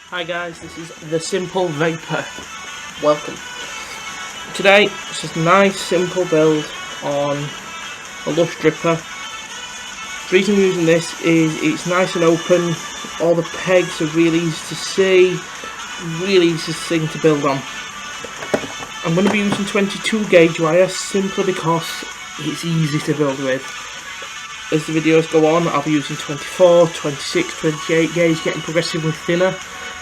Hi guys, this is the Simple Vapor. Welcome. Today, it's just a nice simple build on a lush dripper. The reason I'm using this is it's nice and open, all the pegs are really easy to see, really easy thing to build on. I'm going to be using 22 gauge wire simply because it's easy to build with. As the videos go on, I'll be using 24, 26, 28 gauge, getting progressively thinner.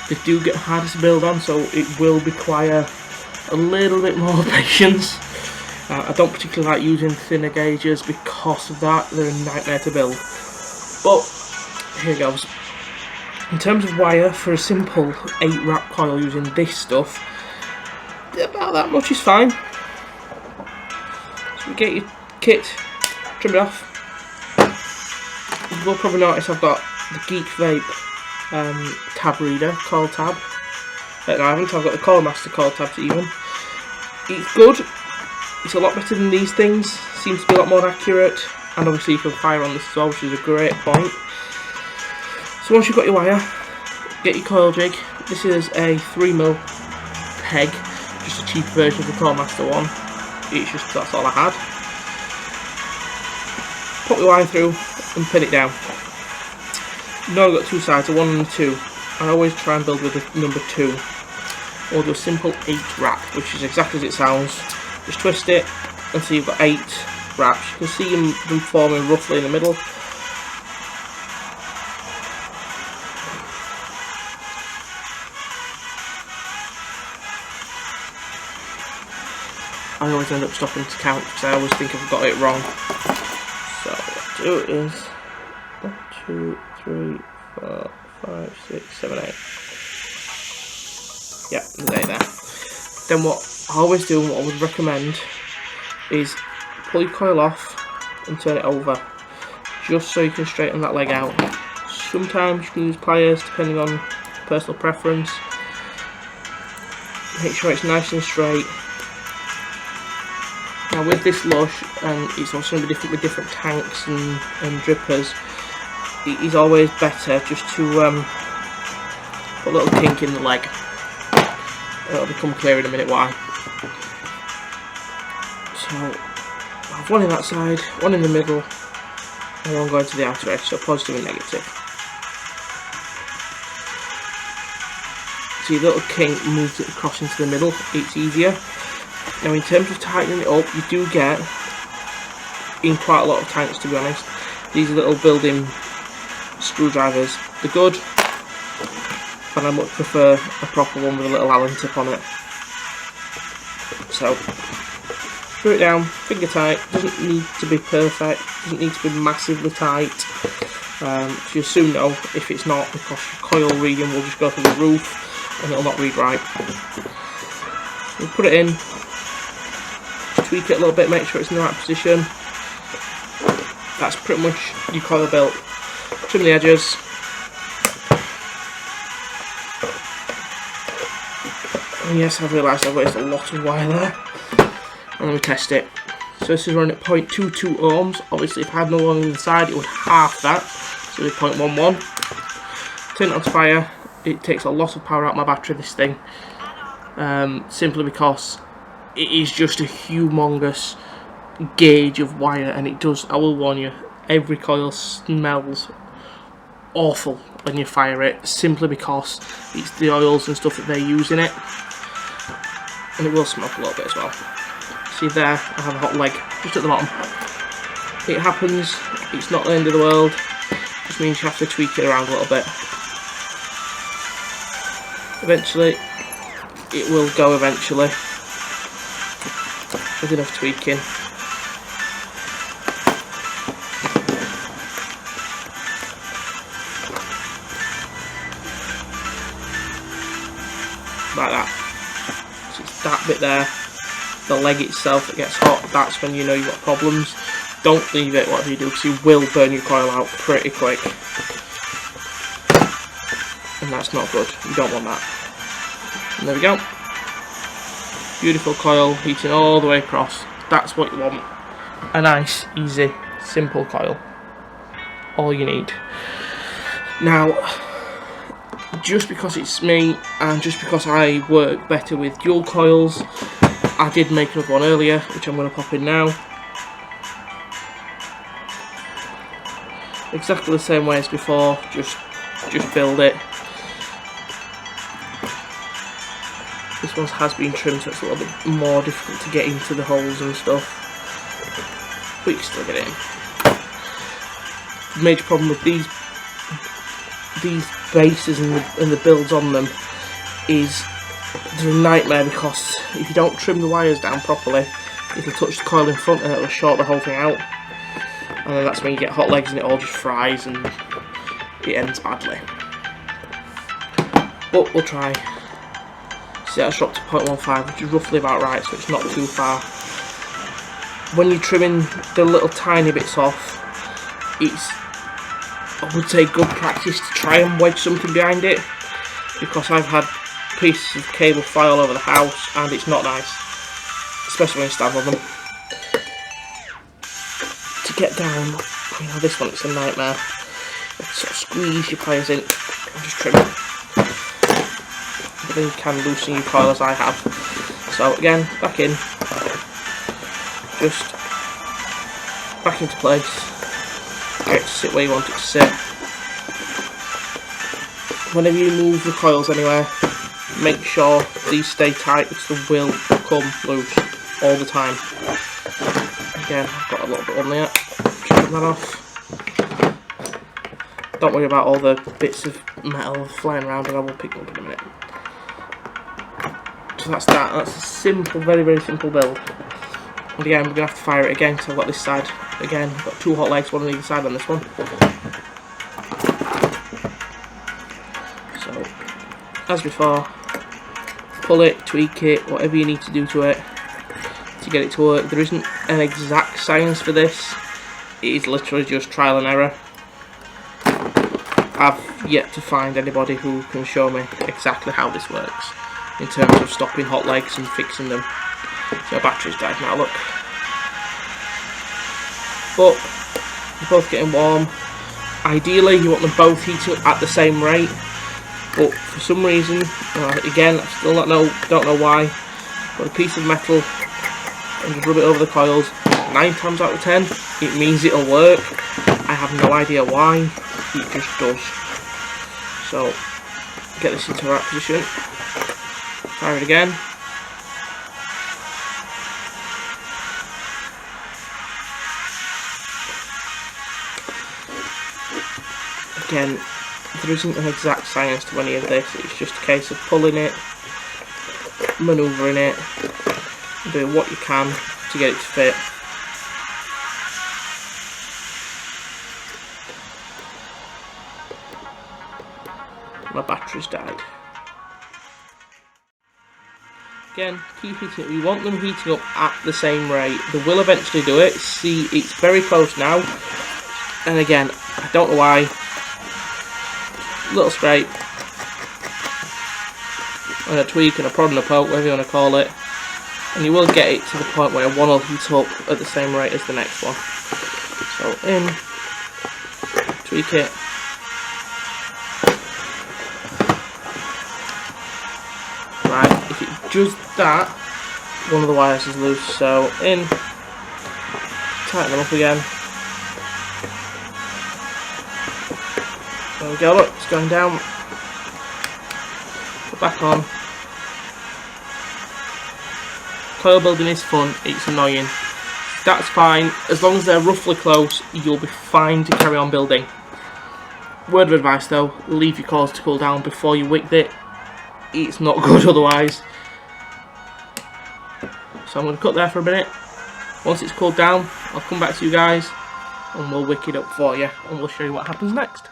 They do get harder to build on, so it will require a little bit more patience. I don't particularly like using thinner gauges because of that. They're a nightmare to build. But here goes. In terms of wire, for a simple 8 wrap coil using this stuff, about that much is fine. So you get your kit, trim it off. You will probably notice I've got the Geek Vape tab reader, coil tab. No, I haven't. I've got the Coil Master coil tabs even. It's good. It's a lot better than these things. Seems to be a lot more accurate, and obviously you can fire on this as well, which is a great point. So once you've got your wire, get your coil jig. This is a 3mm peg, just a cheaper version of the Coil Master one. It's just, that's all I had. Put your wire through and pin it down. Now I've got two sides, a 1 and a 2. I always try and build with the number 2. Or do a simple 8 wrap, which is exactly as it sounds. Just twist it until you've got 8 wraps. You can see them forming roughly in the middle. I always end up stopping to count because I always think I've got it wrong. So what I do is 1, 2, 3, 4, 5, 6, 7, 8. Yep, there's 8 there. Then what I always do and what I would recommend is pull your coil off and turn it over, just so you can straighten that leg out. Sometimes you can use pliers depending on personal preference. Make sure it's nice and straight. Now with this lush, and it's also going to be different with different tanks and drippers, it is always better just to put a little kink in the leg. It'll become clear in a minute why. So I have one in that side, one in the middle, and one going to the outer edge, so positive and negative. See, the little kink moves it across into the middle, it's easier. Now in terms of tightening it up, you do get, in quite a lot of tanks to be honest, these little built-in screwdrivers. They're good, but I much prefer a proper one with a little Allen tip on it. So, screw it down, finger tight, doesn't need to be perfect, doesn't need to be massively tight. So you'll soon know if it's not, because your coil reading will just go through the roof and it'll not read right. So put it in, tweak it a little bit, make sure it's in the right position. That's pretty much your coil built. Trim the edges. And yes, I've realised I've wasted a lot of wire there. And let me test it. So this is running at 0.22 ohms. Obviously if I had no one on the side it would half that. So it's 0.11. Turn it on to fire. It takes a lot of power out of my battery, this thing. Simply because it is just a humongous gauge of wire, and it does, I will warn you, every coil smells awful when you fire it, simply because it's the oils and stuff that they use in it, and it will smoke a little bit as well. See there, I have a hot leg just at the bottom. It happens, it's not the end of the world, it just means you have to tweak it around a little bit. Eventually it will go eventually with enough tweaking. Like that. So it's that bit there, the leg itself that gets hot, that's when you know you've got problems. Don't leave it, whatever you do, because you will burn your coil out pretty quick. And that's not good, you don't want that. And there we go. Beautiful coil, heating all the way across. That's what you want. A nice, easy, simple coil. All you need. Now, just because it's me and just because I work better with dual coils, I did make another one earlier, which I'm going to pop in now. Exactly the same way as before, just build it. This one has been trimmed, so it's a little bit more difficult to get into the holes and stuff, but you can still get it in. The major problem with these bases and the builds on them is they're a nightmare, because if you don't trim the wires down properly, it'll touch the coil in front and it'll short the whole thing out, and then that's when you get hot legs and it all just fries and it ends badly. But we'll try. See, that's dropped to 0.15, which is roughly about right, so it's not too far. When you're trimming the little tiny bits off, it's, I would say, good practice to try and wedge something behind it, because I've had pieces of cable fly all over the house and it's not nice, especially when you stand on them. To get down, you know, this one, it's a nightmare. Sort of squeeze your pliers in and just trim it. But then you can loosen your coil as I have. So again, back in, just back into place, get it to sit where you want it to sit. Whenever you move the coils anywhere, make sure these stay tight, because they will come loose all the time. Again, I've got a little bit on there, trim that off. Don't worry about all the bits of metal flying around, and I will pick them up in a minute. So that's that. That's a simple, very, very simple build. And again, we're going to have to fire it again, so I've got this side. Again, I've got two hot legs, one on either side on this one. So, as before, pull it, tweak it, whatever you need to do to it to get it to work. There isn't an exact science for this. It is literally just trial and error. I've yet to find anybody who can show me exactly how this works in terms of stopping hot legs and fixing them. So battery's died now, look. But they're both getting warm. Ideally you want them both heating up at the same rate, but for some reason, again, I still don't know why, got a piece of metal and just rub it over the coils. 9 times out of 10 it means it'll work. I have no idea why, it just does. So get this into the right position, fire it again. Again, there isn't an exact science to any of this, it's just a case of pulling it, manoeuvring it, doing what you can to get it to fit. My battery's died. Again, keep heating up. We want them heating up at the same rate. They will eventually do it. See, it's very close now. And again, I don't know why. Little scrape. And a tweak and a prod and a poke, whatever you want to call it. And you will get it to the point where one will heat up at the same rate as the next one. So in, tweak it. Right, if it does that, one of the wires is loose, so in, tighten them up again. There we go, look, it's going down. Put back on. Coil building is fun, it's annoying. That's fine, as long as they're roughly close, you'll be fine to carry on building. Word of advice though, leave your coils to cool down before you wick it. It's not good otherwise. So I'm going to cut there for a minute. Once it's cooled down, I'll come back to you guys and we'll wick it up for you and we'll show you what happens next.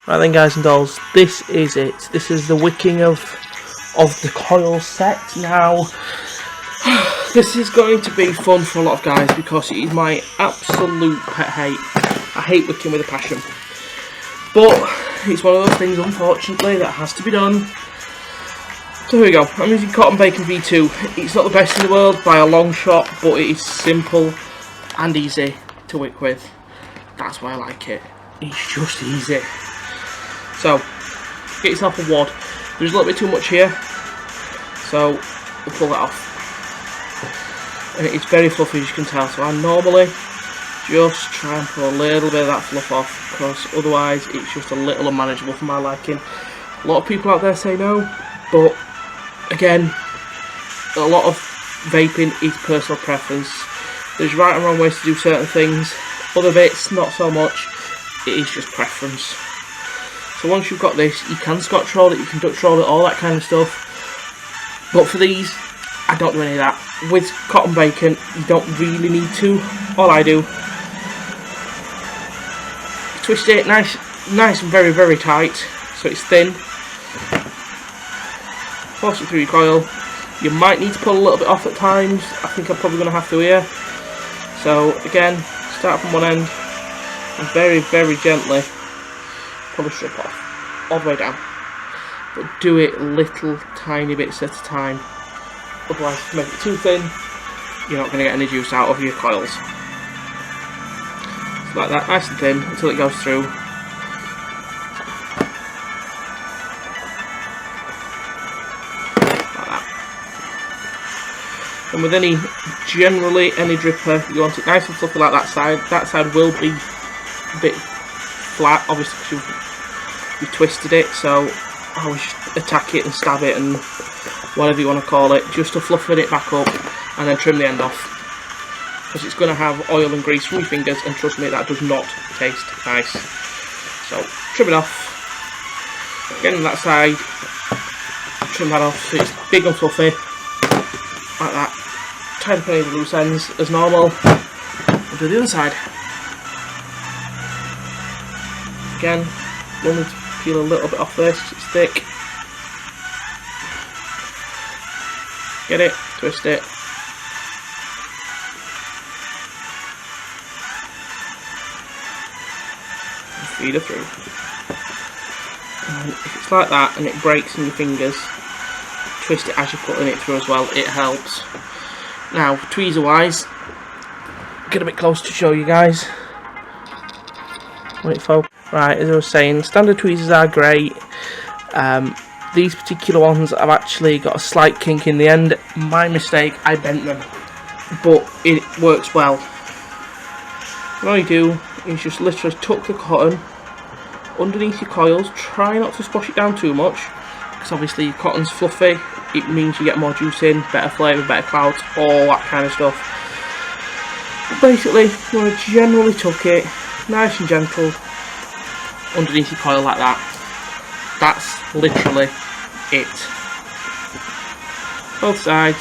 Right then guys and dolls, this is it. This is the wicking of the coil set. Now, this is going to be fun for a lot of guys because it is my absolute pet hate. I hate wicking with a passion. But it's one of those things, unfortunately, that has to be done. So here we go. I'm using Cotton Bacon V2. It's not the best in the world by a long shot, but it is simple and easy to wick with. That's why I like it. It's just easy. So, get yourself a wad. There's a little bit too much here, so we'll pull that off. And it's very fluffy, as you can tell, so I normally just try and pull a little bit of that fluff off, because otherwise it's just a little unmanageable for my liking. A lot of people out there say no, but again, a lot of vaping is personal preference. There's right and wrong ways to do certain things, other bits not so much. It is just preference. So once you've got this, you can Scotch roll it, you can Dutch roll it, all that kind of stuff. But for these, I don't do any of that. With cotton bacon, you don't really need to. All I do, twist it nice and very, very tight, so it's thin. Force it through your coil. You might need to pull a little bit off at times. I think I'm probably going to have to here. So again, start from one end and very, very gently pull the strip off, all the way down. But do it little tiny bits at a time. Otherwise, if you make it too thin, you're not going to get any juice out of your coils. So like that, nice and thin, until it goes through. Like that. And with generally any dripper, you want it nice and fluffy like that side. That side will be a bit flat, obviously, because you've twisted it, so I always just attack it and stab it and whatever you want to call it, just to fluffen it back up and then trim the end off, because it's going to have oil and grease from your fingers, and trust me, that does not taste nice. So trim it off, again on that side, trim that off so it's big and fluffy like that. Tidy up any of the loose ends as normal, and do the other side. Again, we'll need to peel a little bit off this, it's thick. Get it, twist it. And feed it through. And if it's like that and it breaks in your fingers, twist it as you're putting it through as well, it helps. Now, tweezer wise, get a bit close to show you guys. Wait, folks. Right, as I was saying, standard tweezers are great. These particular ones have actually got a slight kink in the end. My mistake, I bent them, but it works well. What you do is just literally tuck the cotton underneath your coils. Try not to squash it down too much, because obviously your cotton's fluffy. It means you get more juice in, better flavour, better clouds, all that kind of stuff. But basically, you want to generally tuck it nice and gentle underneath your coil like that. That's literally it. Both sides.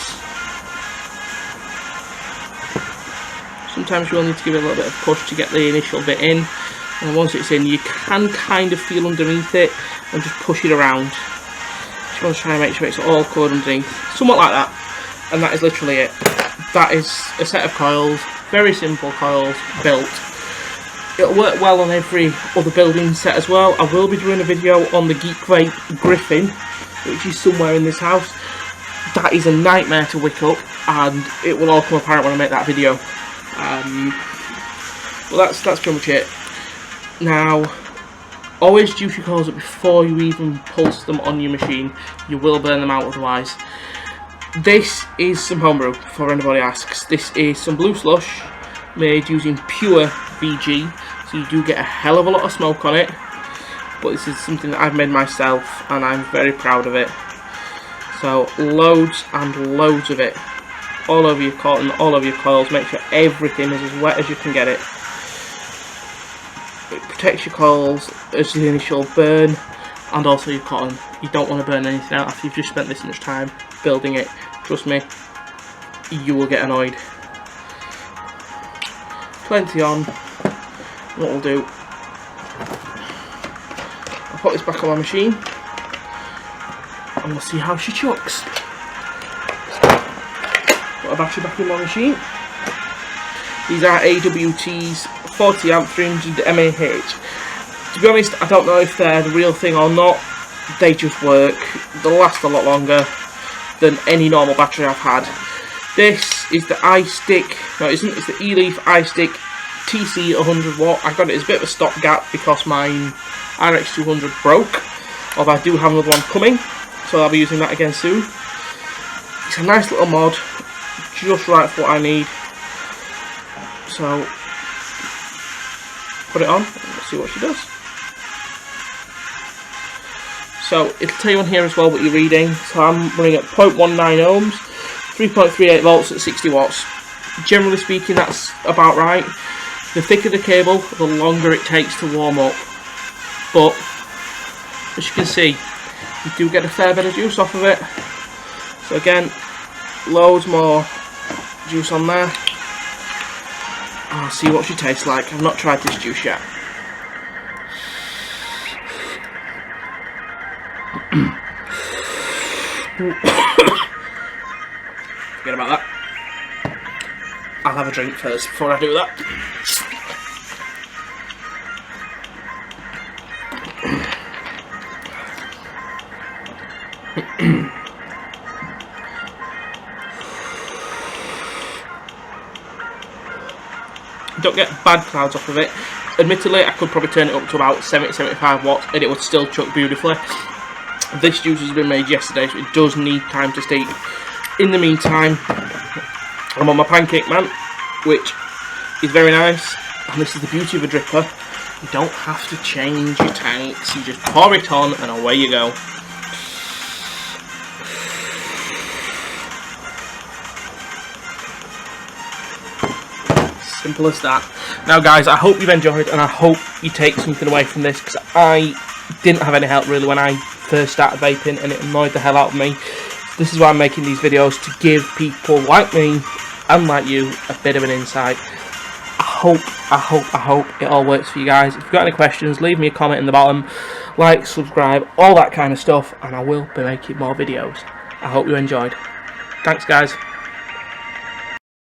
Sometimes you will need to give it a little bit of push to get the initial bit in, and once it's in, you can kind of feel underneath it and just push it around. Just want to try and make sure it's all covered underneath, somewhat like that, and that is literally it. That is a set of coils, very simple coils built. It'll work well on every other building set as well. I will be doing a video on the Geek Vape Griffin, which is somewhere in this house. That is a nightmare to wick up, and it will all come apparent when I make that video. Well, that's pretty much it. Now, always juice your coils up before you even pulse them on your machine. You will burn them out otherwise. This is some homebrew, before anybody asks. This is some blue slush made using pure VG. So you do get a hell of a lot of smoke on it, but this is something that I've made myself and I'm very proud of it. So loads and loads of it, all over your cotton, all over your coils. Make sure everything is as wet as you can get it. It protects your coils as the initial burn, and also your cotton. You don't want to burn anything out after you've just spent this much time building it. Trust me, you will get annoyed. Plenty on. What we'll do, I'll put this back on my machine and we'll see how she chucks. Put a battery back in my machine. These are AWT's 40 amp 300 mAh. To be honest, I don't know if they're the real thing or not. They just work. They'll last a lot longer than any normal battery I've had. This is the iStick, no it isn't, it's the eLeaf iStick TC 100 watt. I got it as a bit of a stopgap because mine RX200 broke. although I do have another one coming, so I'll be using that again soon. It's a nice little mod, just right for what I need. So put it on and let's see what she does. So it'll tell you on here as well what you're reading. So I'm running at 0.19 ohms, 3.38 volts at 60 watts. Generally speaking, that's about right. The thicker the cable, the longer it takes to warm up. But as you can see, you do get a fair bit of juice off of it. So again, loads more juice on there. I'll see what she tastes like. I've not tried this juice yet. Forget about that. I'll have a drink first before I do that. Don't get bad clouds off of it. Admittedly, I could probably turn it up to about 70-75 watts and it would still chuck beautifully. This juice has been made yesterday, so it does need time to steep. In the meantime, I'm on my pancake man, which is very nice. And this is the beauty of a dripper. You don't have to change your tanks. You just pour it on and away you go. Simple as that. Now guys, I hope you've enjoyed and I hope you take something away from this, because I didn't have any help really when I first started vaping and it annoyed the hell out of me. This is why I'm making these videos, to give people like me and like you a bit of an insight. I hope it all works for you guys. If you've got any questions, leave me a comment in the bottom, like, subscribe, all that kind of stuff, and I will be making more videos. I hope you enjoyed. Thanks guys.